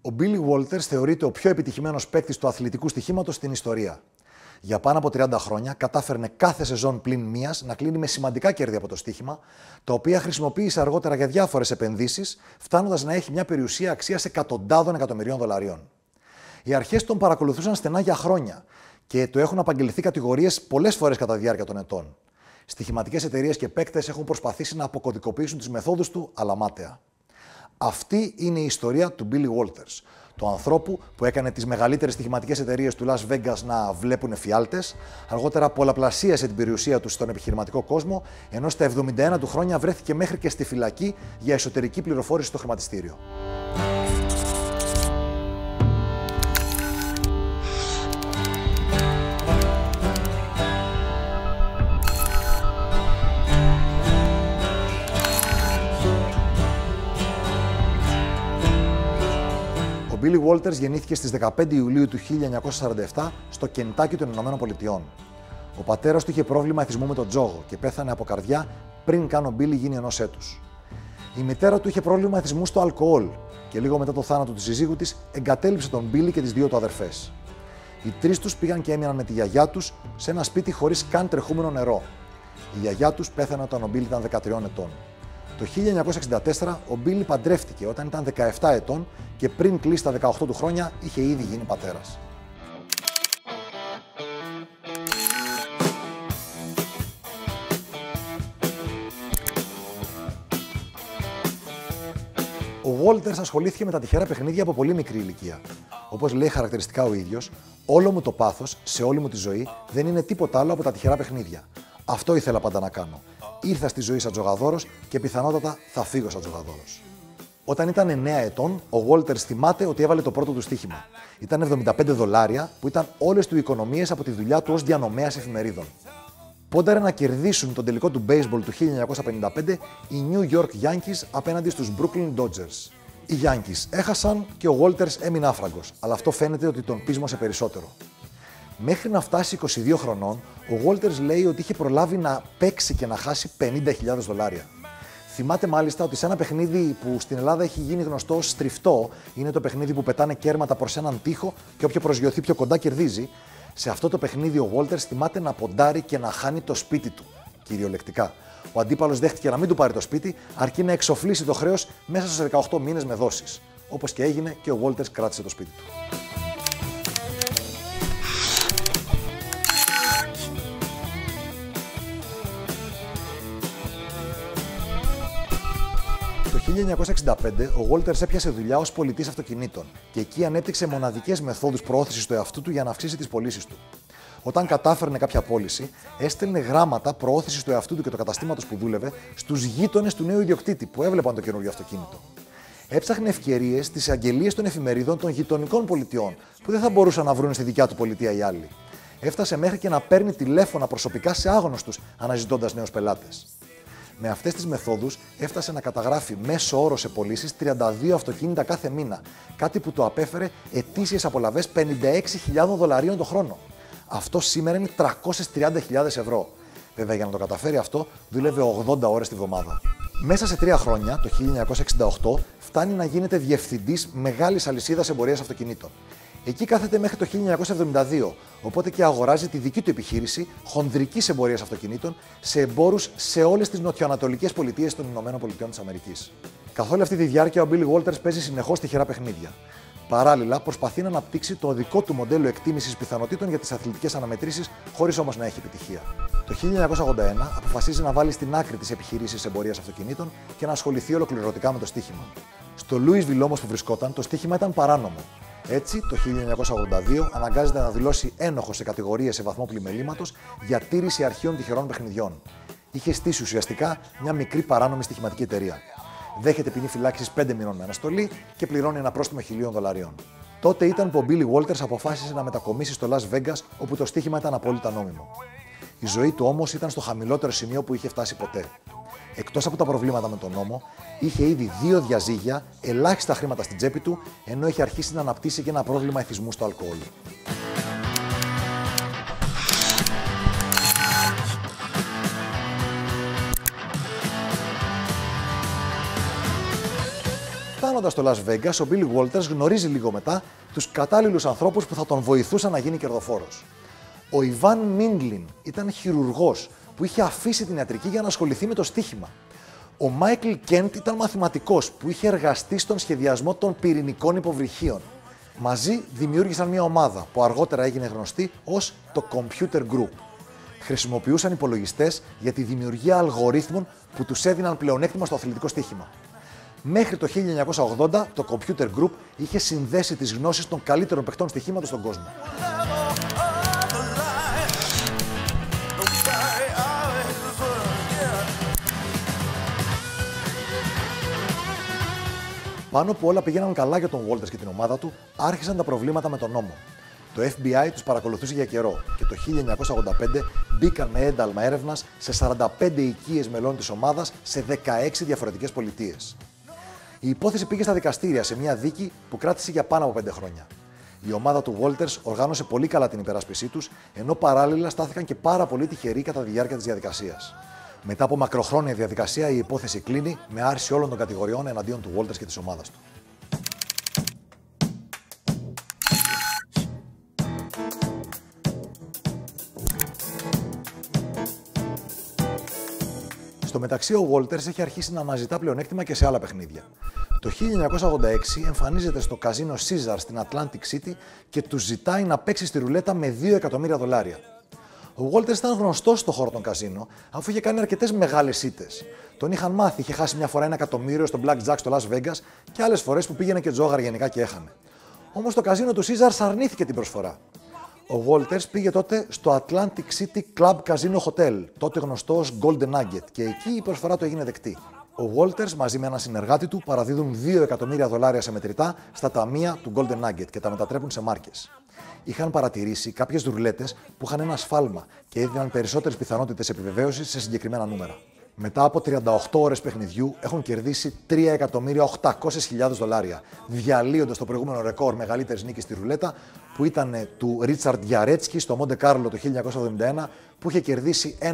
Ο Billy Walters θεωρείται ο πιο επιτυχημένος παίκτης του αθλητικού στοιχήματος στην ιστορία. Για πάνω από 30 χρόνια κατάφερνε κάθε σεζόν πλην μίας να κλείνει με σημαντικά κέρδη από το στοίχημα, τα οποία χρησιμοποίησε αργότερα για διάφορες επενδύσεις, φτάνοντας να έχει μια περιουσία αξίας εκατοντάδων εκατομμυρίων δολαρίων. Οι αρχές τον παρακολουθούσαν στενά για χρόνια και του έχουν απαγγελθεί κατηγορίες πολλές φορές κατά τη διάρκεια των ετών. Στοιχηματικές εταιρείες και παίκτες έχουν προσπαθήσει να αποκωδικοποιήσουν τις μεθόδους του, αλλά μάταια. Αυτή είναι η ιστορία του Billy Walters, του ανθρώπου που έκανε τις μεγαλύτερες στοιχηματικές εταιρείες του Las Vegas να βλέπουν εφιάλτες, αργότερα πολλαπλασίασε την περιουσία του στον επιχειρηματικό κόσμο, ενώ στα 71 του χρόνια βρέθηκε μέχρι και στη φυλακή για εσωτερική πληροφόρηση στο χρηματιστήριο. Ο Billy Walters γεννήθηκε στις 15 Ιουλίου του 1947 στο Κεντάκι των Ηνωμένων Πολιτειών. Ο πατέρας του είχε πρόβλημα εθισμού με τον τζόγο και πέθανε από καρδιά πριν καν ο Billy γίνει 1 έτους. Η μητέρα του είχε πρόβλημα εθισμού στο αλκοόλ και λίγο μετά το θάνατο του συζύγου της εγκατέλειψε τον Billy και τις 2 του αδερφές. Οι 3 τους πήγαν και έμειναν με τη γιαγιά τους σε ένα σπίτι χωρίς καν τρεχούμενο νερό. Η γιαγιά τους πέθανε όταν ο Billy ήταν 13 ετών. Το 1964 ο Billy παντρεύτηκε όταν ήταν 17 ετών και πριν κλείσει τα 18 του χρόνια είχε ήδη γίνει πατέρας. Ο Walters ασχολήθηκε με τα τυχερά παιχνίδια από πολύ μικρή ηλικία. Όπως λέει χαρακτηριστικά ο ίδιος, όλο μου το πάθος σε όλη μου τη ζωή δεν είναι τίποτα άλλο από τα τυχερά παιχνίδια. Αυτό ήθελα πάντα να κάνω. Ήρθα στη ζωή σαν τζογαδόρος και πιθανότατα θα φύγω σαν τζογαδόρος. Όταν ήταν 9 ετών, ο Walters θυμάται ότι έβαλε το πρώτο του στοίχημα. Ήταν $75 που ήταν όλες του οι οικονομίες από τη δουλειά του ως διανομέας εφημερίδων. Πόνταρε να κερδίσουν τον τελικό του baseball του 1955 οι New York Yankees απέναντι στους Brooklyn Dodgers. Οι Yankees έχασαν και ο Walters έμεινε άφραγκος, αλλά αυτό φαίνεται ότι τον πείσμωσε περισσότερο. Μέχρι να φτάσει 22 χρονών, ο Walters λέει ότι είχε προλάβει να παίξει και να χάσει $50.000. Θυμάται μάλιστα ότι σε ένα παιχνίδι που στην Ελλάδα έχει γίνει γνωστό ως στριφτό, είναι το παιχνίδι που πετάνε κέρματα προς έναν τοίχο και όποιο προσγειωθεί πιο κοντά κερδίζει. Σε αυτό το παιχνίδι ο Walters θυμάται να ποντάρει και να χάνει το σπίτι του, κυριολεκτικά. Ο αντίπαλος δέχτηκε να μην του πάρει το σπίτι, αρκεί να εξοφλήσει το χρέος μέσα σε 18 μήνες με δόσεις. Όπως και έγινε και ο Walters κράτησε το σπίτι του. Το 1965 ο Walters έπιασε δουλειά ως πολιτής αυτοκινήτων και εκεί ανέπτυξε μοναδικές μεθόδους προώθησης του εαυτού του για να αυξήσει τις πωλήσεις του. Όταν κατάφερνε κάποια πώληση, έστελνε γράμματα προώθησης του εαυτού του και του καταστήματος που δούλευε στους γείτονες του νέου ιδιοκτήτη που έβλεπαν το καινούργιο αυτοκίνητο. Έψαχνε ευκαιρίες στις αγγελίες των εφημερίδων των γειτονικών πολιτιών που δεν θα μπορούσαν να βρουν στη δικιά του πολιτεία οι άλλοι. Έφτασε μέχρι και να παίρνει τηλέφωνα προσωπικά σε άγνωστους αναζητώντας νέους πελάτες. Με αυτές τις μεθόδους έφτασε να καταγράφει μέσο όρο σε πωλήσεις 32 αυτοκίνητα κάθε μήνα, κάτι που το απέφερε ετήσιες απολαβές $56.000 το χρόνο. Αυτό σήμερα είναι 330.000 ευρώ. Βέβαια, για να το καταφέρει αυτό, δούλευε 80 ώρες τη βδομάδα. Μέσα σε 3 χρόνια, το 1968, φτάνει να γίνεται διευθυντής μεγάλης αλυσίδας εμπορίας αυτοκινήτων. Εκεί κάθεται μέχρι το 1972, οπότε και αγοράζει τη δική του επιχείρηση χονδρικής εμπορίας αυτοκινήτων σε εμπόρους σε όλες τις νοτιοανατολικές πολιτείες των ΗΠΑ. Καθ' όλη αυτή τη διάρκεια, ο Billy Walters παίζει συνεχώς τυχερά παιχνίδια. Παράλληλα, προσπαθεί να αναπτύξει το δικό του μοντέλο εκτίμησης πιθανότητων για τις αθλητικές αναμετρήσεις, χωρίς όμως να έχει επιτυχία. Το 1981 αποφασίζει να βάλει στην άκρη τις επιχειρήσεις εμπορίας αυτοκινήτων και να ασχοληθεί ολοκληρωτικά με το στοίχημα. Στο Louisville όμως που βρισκόταν, το στοίχημα ήταν παράνομο. Έτσι, το 1982 αναγκάζεται να δηλώσει ένοχος σε κατηγορίες σε βαθμό πλημελήματος για τήρηση αρχείων τυχερών παιχνιδιών. Είχε στήσει ουσιαστικά μια μικρή παράνομη στοιχηματική εταιρεία. Δέχεται ποινή φυλάκισης 5 μηνών με αναστολή και πληρώνει ένα πρόστιμο $1.000. Τότε ήταν που ο Billy Walters αποφάσισε να μετακομίσει στο Las Vegas, όπου το στοίχημα ήταν απόλυτα νόμιμο. Η ζωή του όμως ήταν στο χαμηλότερο σημείο που είχε φτάσει ποτέ. Εκτός από τα προβλήματα με τον νόμο, είχε ήδη 2 διαζύγια, ελάχιστα χρήματα στην τσέπη του, ενώ είχε αρχίσει να αναπτύσσει και ένα πρόβλημα εθισμού στο αλκοόλ. Φτάνοντας στο Las Vegas, ο Billy Walters γνωρίζει λίγο μετά τους κατάλληλους ανθρώπους που θα τον βοηθούσαν να γίνει κερδοφόρος. Ο Ιβάν Μίνγκλιν ήταν χειρουργός που είχε αφήσει την ιατρική για να ασχοληθεί με το στοίχημα. Ο Μάικλ Κέντ ήταν μαθηματικός που είχε εργαστεί στον σχεδιασμό των πυρηνικών υποβρυχίων. Μαζί δημιούργησαν μια ομάδα που αργότερα έγινε γνωστή ως το Computer Group. Χρησιμοποιούσαν υπολογιστές για τη δημιουργία αλγορίθμων που τους έδιναν πλεονέκτημα στο αθλητικό στοίχημα. Μέχρι το 1980 το Computer Group είχε συνδέσει τις γνώσεις των καλύτερων παιχτών στοιχήματος στον κόσμο. Πάνω που όλα πηγαίναν καλά για τον Walters και την ομάδα του, άρχισαν τα προβλήματα με τον νόμο. Το FBI τους παρακολουθούσε για καιρό και το 1985 μπήκαν με ένταλμα έρευνας σε 45 οικίες μελών της ομάδας σε 16 διαφορετικές πολιτείες. Η υπόθεση πήγε στα δικαστήρια σε μια δίκη που κράτησε για πάνω από 5 χρόνια. Η ομάδα του Walters οργάνωσε πολύ καλά την υπεράσπισή τους, ενώ παράλληλα στάθηκαν και πάρα πολύ τυχεροί κατά τη διάρκεια της διαδικασίας. Μετά από μακροχρόνια διαδικασία, η υπόθεση κλείνει με άρση όλων των κατηγοριών εναντίον του Walters και της ομάδας του. Στο μεταξύ, ο Walters έχει αρχίσει να αναζητά πλεονέκτημα και σε άλλα παιχνίδια. Το 1986 εμφανίζεται στο καζίνο Caesars στην Atlantic City και του ζητάει να παίξει στη ρουλέτα με $2 εκατομμύρια. Ο Walters ήταν γνωστός στο χώρο των καζίνο, αφού είχε κάνει αρκετές μεγάλες ήττες. Τον είχαν μάθει, είχε χάσει μια φορά $1 εκατομμύριο στο Blackjack στο Las Vegas και άλλες φορές που πήγαινε και τζόγαρ γενικά και έχανε. Όμως το καζίνο του Caesars αρνήθηκε την προσφορά. Ο Walters πήγε τότε στο Atlantic City Club Casino Hotel, τότε γνωστό ως Golden Nugget, και εκεί η προσφορά του έγινε δεκτή. Ο Walters μαζί με έναν συνεργάτη του παραδίδουν $2 εκατομμύρια σε μετρητά στα ταμεία του Golden Nugget και τα μετατρέπουν σε μάρκες. Είχαν παρατηρήσει κάποιες ρουλέτες που είχαν ένα σφάλμα και έδιναν περισσότερες πιθανότητες επιβεβαίωσης σε συγκεκριμένα νούμερα. Μετά από 38 ώρες παιχνιδιού έχουν κερδίσει $3.800.000, διαλύοντας το προηγούμενο ρεκόρ μεγαλύτερης νίκης στη ρουλέτα που ήταν του Ρίτσαρντ Γιαρέτσκι στο Μοντε Κάρλο το 1971 που είχε κερδίσει $1.280.000.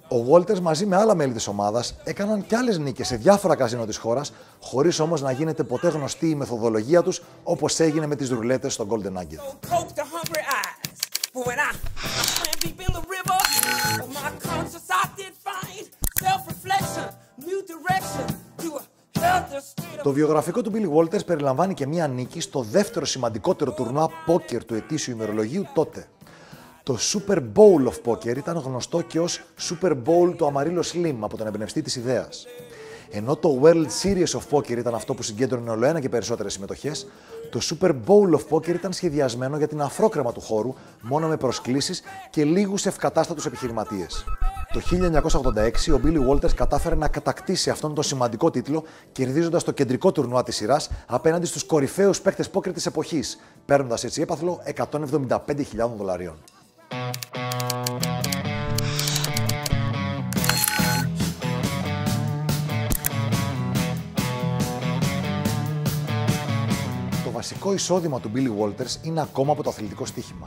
Ο Walters μαζί με άλλα μέλη της ομάδας έκαναν κι άλλες νίκες σε διάφορα καζίνο της χώρας, χωρίς όμως να γίνεται ποτέ γνωστή η μεθοδολογία τους όπως έγινε με τις ρουλέτες στο Golden Nugget. Το βιογραφικό του Billy Walters περιλαμβάνει και μία νίκη στο δεύτερο σημαντικότερο τουρνουά πόκερ του ετήσιου ημερολογίου τότε. Το Super Bowl of Poker ήταν γνωστό και ως Super Bowl του Amarillo Slim από τον εμπνευστή της ιδέας. Ενώ το World Series of Poker ήταν αυτό που συγκέντρωνε ολοένα και περισσότερες συμμετοχές, το Super Bowl of Poker ήταν σχεδιασμένο για την αφρόκρεμα του χώρου, μόνο με προσκλήσεις και λίγους ευκατάστατους επιχειρηματίες. Το 1986 ο Billy Walters κατάφερε να κατακτήσει αυτόν τον σημαντικό τίτλο, κερδίζοντας το κεντρικό τουρνουά της σειράς απέναντι στους κορυφαίους παίκτες πόκερ της εποχής, παίρνοντας έτσι έπαθλο $175.000. Το βασικό εισόδημα του Billy Walters είναι ακόμα από το αθλητικό στοίχημα.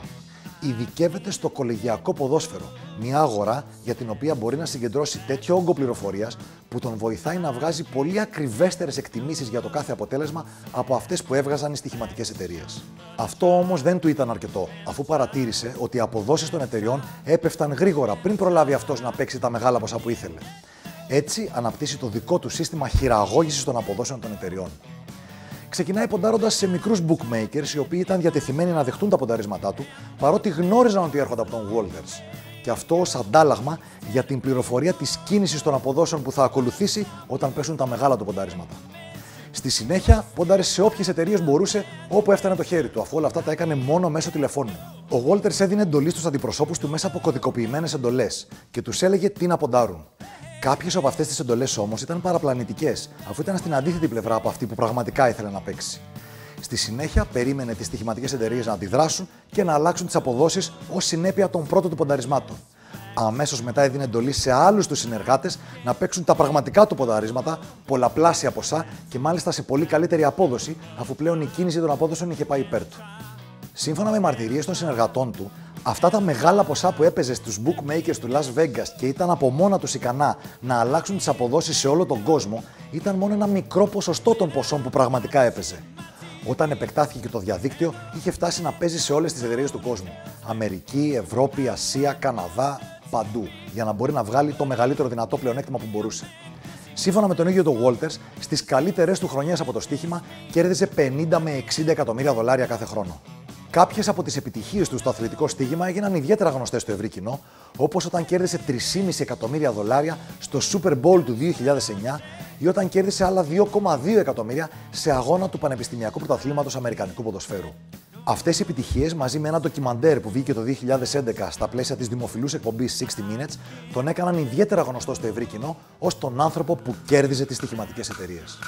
Ειδικεύεται στο κολεγιακό ποδόσφαιρο, μια αγορά για την οποία μπορεί να συγκεντρώσει τέτοιο όγκο πληροφορίας που τον βοηθάει να βγάζει πολύ ακριβέστερες εκτιμήσεις για το κάθε αποτέλεσμα από αυτές που έβγαζαν οι στοιχηματικές εταιρείες. Αυτό όμως δεν του ήταν αρκετό, αφού παρατήρησε ότι οι αποδόσεις των εταιριών έπεφταν γρήγορα πριν προλάβει αυτός να παίξει τα μεγάλα ποσά που ήθελε. Έτσι, αναπτύσσει το δικό του σύστημα χειραγώγησης των αποδόσεων των εταιριών. Ξεκινάει ποντάροντας σε μικρούς bookmakers, οι οποίοι ήταν διατεθειμένοι να δεχτούν τα πονταρίσματά του, παρότι γνώριζαν ότι έρχονται από τον Walters. Και αυτό ως αντάλλαγμα για την πληροφορία της κίνησης των αποδόσεων που θα ακολουθήσει όταν πέσουν τα μεγάλα του πονταρίσματα. Στη συνέχεια, πόνταρε σε όποιες εταιρείες μπορούσε, όπου έφτανε το χέρι του, αφού όλα αυτά τα έκανε μόνο μέσω τηλεφώνου. Ο Walters έδινε εντολή στους αντιπροσώπους του μέσα από κωδικοποιημένες εντολές και τους έλεγε τι να ποντάρουν. Κάποιες από αυτές τις εντολές όμως ήταν παραπλανητικές, αφού ήταν στην αντίθετη πλευρά από αυτή που πραγματικά ήθελε να παίξει. Στη συνέχεια, περίμενε τις στοιχηματικές εταιρείες να αντιδράσουν και να αλλάξουν τις αποδόσεις ως συνέπεια των πρώτων του πονταρισμάτων. Αμέσως μετά έδινε εντολή σε άλλους τους συνεργάτες να παίξουν τα πραγματικά του πονταρίσματα, πολλαπλάσια ποσά και μάλιστα σε πολύ καλύτερη απόδοση, αφού πλέον η κίνηση των απόδοσεων είχε πάει υπέρ του. Σύμφωνα με μαρτυρίες των συνεργατών του, Αυτά τα μεγάλα ποσά που έπαιζε στους bookmakers του Las Vegas και ήταν από μόνα τους ικανά να αλλάξουν τις αποδόσεις σε όλο τον κόσμο, ήταν μόνο ένα μικρό ποσοστό των ποσών που πραγματικά έπαιζε. Όταν επεκτάθηκε και το διαδίκτυο, είχε φτάσει να παίζει σε όλες τις εταιρείες του κόσμου. Αμερική, Ευρώπη, Ασία, Καναδά, παντού, για να μπορεί να βγάλει το μεγαλύτερο δυνατό πλεονέκτημα που μπορούσε. Σύμφωνα με τον ίδιο τον Walters, στις καλύτερες του χρονιές από το στοίχημα κέρδιζε 50 με 60 εκατομμύρια δολάρια κάθε χρόνο. Κάποιες από τις επιτυχίες του στο αθλητικό στοίχημα έγιναν ιδιαίτερα γνωστές στο ευρύ κοινό, όπως όταν κέρδισε 3,5 εκατομμύρια δολάρια στο Super Bowl του 2009 ή όταν κέρδισε άλλα 2,2 εκατομμύρια σε αγώνα του Πανεπιστημιακού Πρωταθλήματος Αμερικανικού Ποδοσφαίρου. Αυτές οι επιτυχίες, μαζί με ένα ντοκιμαντέρ που βγήκε το 2011 στα πλαίσια της δημοφιλούς εκπομπής 60 Minutes, τον έκαναν ιδιαίτερα γνωστό στο ευρύ κοινό ως τον άνθρωπο που κέρδιζε τις στοιχηματικές εταιρείες.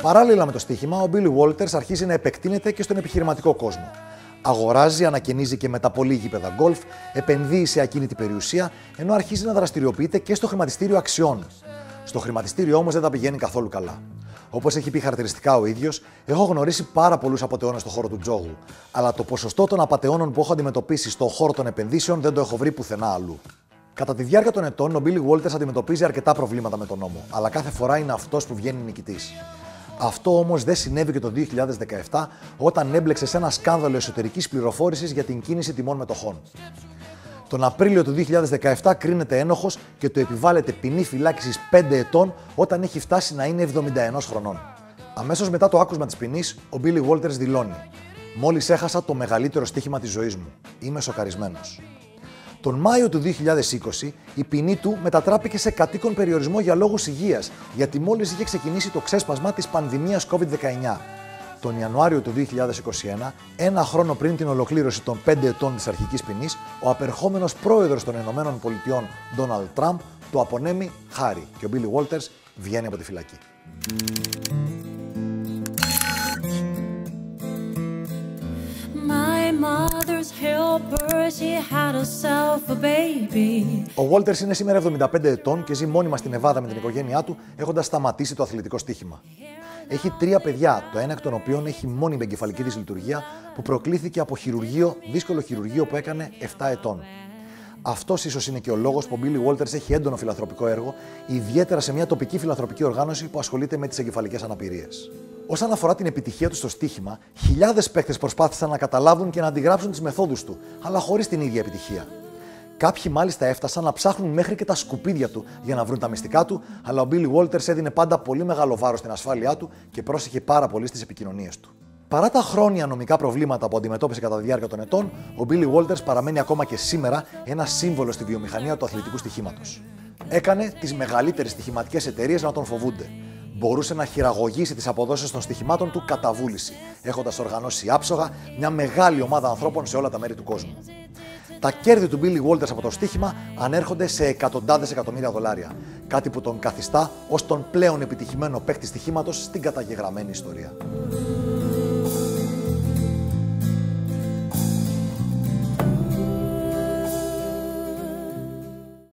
Παράλληλα με το στοίχημα, ο Billy Walters αρχίζει να επεκτείνεται και στον επιχειρηματικό κόσμο. Αγοράζει, ανακαινίζει και μεταπολεί γήπεδα γκολφ, επενδύει σε ακίνητη περιουσία, ενώ αρχίζει να δραστηριοποιείται και στο χρηματιστήριο αξιών. Στο χρηματιστήριο όμως δεν τα πηγαίνει καθόλου καλά. Όπως έχει πει χαρακτηριστικά ο ίδιος, έχω γνωρίσει πάρα πολλούς απατεώνες στον χώρο του τζόγου, αλλά το ποσοστό των απατεώνων που έχω αντιμετωπίσει στον χώρο των επενδύσεων δεν το έχω βρει πουθενά αλλού. Κατά τη διάρκεια των ετών, ο Billy Walters αντιμετωπίζει αρκετά προβλήματα με τον νόμο, αλλά κάθε φορά είναι αυτός που βγαίνει νικητής. Αυτό όμως δεν συνέβη και το 2017, όταν έμπλεξε σε ένα σκάνδαλο εσωτερικής πληροφόρησης για την κίνηση τιμών μετοχών. Τον Απρίλιο του 2017 κρίνεται ένοχος και του επιβάλλεται ποινή φυλάκισης 5 ετών όταν έχει φτάσει να είναι 71 χρονών. Αμέσως μετά το άκουσμα της ποινής, ο Billy Walters δηλώνει: «Μόλις έχασα το μεγαλύτερο στοίχημα της ζωής μου. Είμαι σοκαρισμένος». Τον Μάιο του 2020, η ποινή του μετατράπηκε σε κατοίκον περιορισμό για λόγους υγείας, γιατί μόλις είχε ξεκινήσει το ξέσπασμα της πανδημίας COVID-19. Τον Ιανουάριο του 2021, ένα χρόνο πριν την ολοκλήρωση των 5 ετών της αρχικής ποινής, ο απερχόμενος πρόεδρος των ΗΠΑ, Donald Trump, του απονέμει χάρη και ο Billy Walters βγαίνει από τη φυλακή. Ο Walters είναι σήμερα 75 ετών και ζει μόνιμα στην Νεβάδα με την οικογένειά του, έχοντας σταματήσει το αθλητικό στοίχημα. Έχει 3 παιδιά, το ένα εκ των οποίων έχει μόνιμη εγκεφαλική δυσλειτουργία που προκλήθηκε από δύσκολο χειρουργείο που έκανε 7 ετών. Αυτός ίσως είναι και ο λόγος που ο Billy Walters έχει έντονο φιλανθρωπικό έργο, ιδιαίτερα σε μια τοπική φιλανθρωπική οργάνωση που ασχολείται με τις εγκεφαλικές αναπηρίες. Όσον αφορά την επιτυχία του στο στοίχημα, χιλιάδες παίκτες προσπάθησαν να καταλάβουν και να αντιγράψουν τις μεθόδους του, αλλά χωρίς την ίδια επιτυχία. Κάποιοι μάλιστα έφτασαν να ψάχνουν μέχρι και τα σκουπίδια του για να βρουν τα μυστικά του, αλλά ο Billy Walters έδινε πάντα πολύ μεγάλο βάρος στην ασφάλειά του και πρόσεχε πάρα πολύ στις επικοινωνίες του. Παρά τα χρόνια νομικά προβλήματα που αντιμετώπισε κατά τη διάρκεια των ετών, ο Billy Walters παραμένει ακόμα και σήμερα ένα σύμβολο στη βιομηχανία του αθλητικού στοιχήματος. Έκανε τις μεγαλύτερες στοιχηματικές εταιρείες να τον φοβούνται. Μπορούσε να χειραγωγήσει τις αποδόσεις των στοιχημάτων του κατά βούληση, έχοντας οργανώσει άψογα μια μεγάλη ομάδα ανθρώπων σε όλα τα μέρη του κόσμου. Τα κέρδη του Billy Walters από το στοίχημα ανέρχονται σε εκατοντάδες εκατομμύρια δολάρια, κάτι που τον καθιστά ως τον πλέον επιτυχημένο παίκτη στοιχήματος στην καταγεγραμμένη ιστορία.